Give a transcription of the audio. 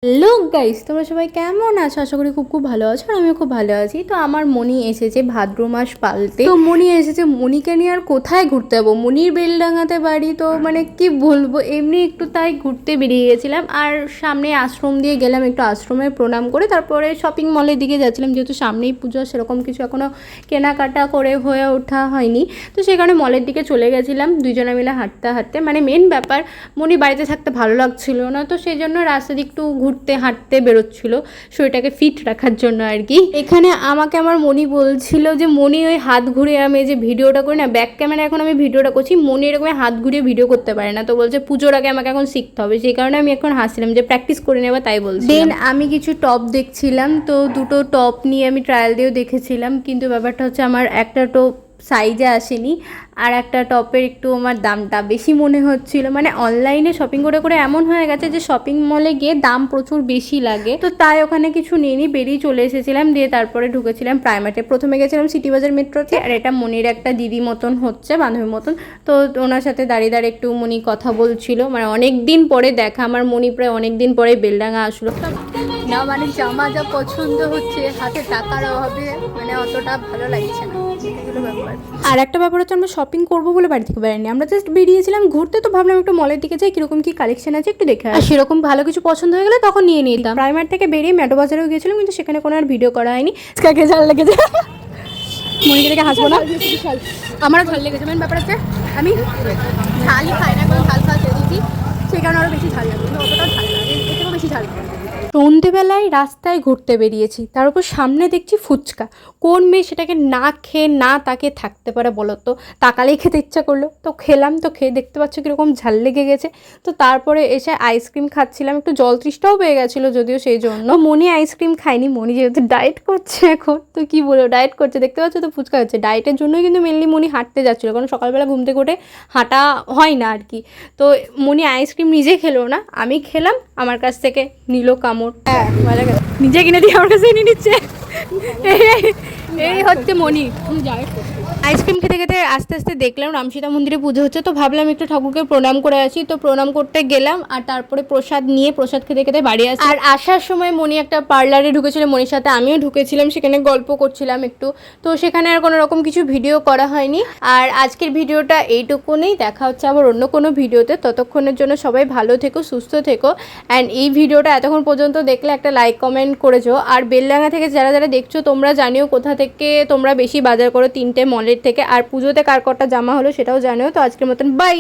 Hello guys, তোমরা সবাই কেমন আছো? আশা করি খুব ভালো আছো। আর আমিও খুব ভালো আছি। তো আমার মনি এসেছে ভাদ্র মাস পালতে। তো মনি এসেছে, মনিকে নিয়ে আর কোথায় ঘুরতে যাবো? মনির বেলডাঙাতে বাড়ি, তো মানে কি বলবো, এমনি একটু তাই ঘুরতে বেরিয়ে গেছিলাম। আর সামনে আশ্রম দিয়ে গেলাম, একটু আশ্রমে প্রণাম করে তারপরে শপিং মলের দিকে যাচ্ছিলাম, যেহেতু সামনেই পুজো, সেরকম কিছু এখনও কেনাকাটা করে হয়ে ওঠা হয়নি। তো সেই কারণে মলের দিকে চলে গেছিলাম দুজনে মিলে হাঁটতে হাঁটতে। মানে মেন ব্যাপার, মনি বাড়িতে থাকতে ভালো লাগছিল না, তো সেই জন্য রাস্তা দিয়ে একটু ঘুরতে হাঁটতে বেরোচ্ছিল শরীরটাকে ফিট রাখার জন্য আর কি। এখানে আমাকে আমার মনি বলছিল যে মনি ওই হাত ঘুরিয়ে আমি যে ভিডিওটা করি না, ব্যাক ক্যামেরা এখন আমি ভিডিওটা করছি, মনি এরকম হাত ঘুরিয়ে ভিডিও করতে পারে না। তো বলছে পুজোর আগে আমাকে এখন শিখতে হবে, সেই কারণে আমি এখন হাসছিলাম যে প্র্যাকটিস করে নেবা, তাই বলছি। দেন আমি কিছু টপ দেখছিলাম, তো দুটো টপ নিয়ে আমি ট্রায়াল দিয়েও দেখেছিলাম, কিন্তু ব্যাপারটা হচ্ছে আমার একটা টপ সাইজে আসেনি, আর একটা টপের একটু আমার দামটা বেশি মনে হচ্ছিল। মানে অনলাইনে শপিং করে করে এমন হয়ে গেছে যে শপিং মলে গিয়ে দাম প্রচুর বেশি লাগে, তো তাই ওখানে কিছু নিয়ে বেরিয়ে চলে এসেছিলাম। দিয়ে তারপরে ঢুকেছিলাম প্রাইমার্টে। প্রথমে গেছিলাম সিটি বাজার মেট্রোতে, আর এটা মনির একটা দিদি মতন হচ্ছে, বান্ধবীর মতন। তো ওনার সাথে দাঁড়িয়ে দাঁড়িয়ে একটু মনি কথা বলছিল, মানে অনেক দিন পরে দেখা আমার মনি, প্রায় অনেক দিন পরে বেলডাঙা আসলো না। মানে জামা যা পছন্দ হচ্ছে, হাতে টাকার অভাবে মানে অতটা ভালো লাগছে না, এগুলো ব্যাপার। আর একটা ব্যাপার হচ্ছে, আমরা শপিং করবো বলে বাড়ি থেকে বেরোয়নি, আমরা জাস্ট বেরিয়েছিলাম ঘুরতে। তো ভাবলাম একটু মলের দিকে যাই, কিরকম কি কালেকশন আছে একটু দেখে, আর সেরকম ভালো কিছু পছন্দ হয়ে গেলে তখন নিয়ে নিতাম। প্রাইমার থেকে বেরিয়ে মেটো বাজারেও গেছিলাম, কিন্তু সেখানে কোনো আর ভিডিও করা হয়নি। কাকে ঝাল লেগেছে, মনিকে দেখে হাসবো না, আমারও ঝাল লেগেছে। মেন ব্যাপার হচ্ছে আমি ঝালই খাই না, কোনো ঝাল খাওয়া ছেড়ে দিয়েছি, সেই কারণে আরও বেশি ঝাল লাগে, অতটাও ঝাল লাগে, এর থেকেও বেশি ঝাল লাগে। সন্ধ্যেবেলায় রাস্তায় ঘুরতে বেরিয়েছি, তার উপর সামনে দেখছি ফুচকা। কোন মেয়ে সেটাকে না খেয়ে না তাকে থাকতে পারে বলো তো? তাকালেই খেতে ইচ্ছা করলো, তো খেলাম। তো খেয়ে দেখতে পাচ্ছ কীরকম ঝাল লেগে গেছে। তো তারপরে এসে আইসক্রিম খাচ্ছিলাম, একটু জল তৃষ্ণাও পেয়ে গেছিলো যদিও, সেই জন্য মনি আইসক্রিম খাইনি। মনি যেহেতু ডায়েট করছে এখন, তো কী বলবো, ডায়েট করছে, দেখতে পাচ্ছ তো ফুচকা হচ্ছে। ডায়েটের জন্যই কিন্তু মেনলি মনি হাঁটতে যাচ্ছিলো, কারণ সকালবেলা ঘুম থেকে উঠে হাঁটা হয় না আর কি। তো মনি আইসক্রিম নিজে খেলো না, আমি খেলাম, আমার কাছ থেকে নিল কামড়। হ্যাঁ, ভালো লাগে, নিজে কিনে দিয়ে আমার কাছে নিয়ে নিচ্ছে। এই হচ্ছে মনি। আইসক্রিম খেতে খেতে আস্তে আস্তে দেখলাম রামসীতা মন্দিরে পুজো হচ্ছে, তো ভাবলাম একটু ঠাকুরকে প্রণাম করে আসি। তো প্রণাম করতে গেলাম, আর তারপরে প্রসাদ নিয়ে প্রসাদ খেতে খেতে বাড়ি আসি। আর আসার সময় মনি একটা পার্লারে ঢুকেছিল, মনির সাথে আমিও ঢুকেছিলাম, সেখানে গল্প করছিলাম একটু। তো সেখানে আর কোনো রকম কিছু ভিডিও করা হয়নি। আর আজকের ভিডিওটা এইটুকুনেই, দেখা হচ্ছে আবার অন্য কোনো ভিডিওতে। ততক্ষণের জন্য সবাই ভালো থেকো, সুস্থ থেকো। অ্যান্ড এই ভিডিওটা এতক্ষণ পর্যন্ত দেখলে একটা লাইক কমেন্ট করেছো। আর বেলডাঙা থেকে যারা যারা দেখছো তোমরা জানিও কোথা থেকে তোমরা বেশি বাজার করো, 3টে মলের থেকে। আর পুজোতে কার কটা জামা হলো সেটাও জানিও। তো আজকের মতন বাই।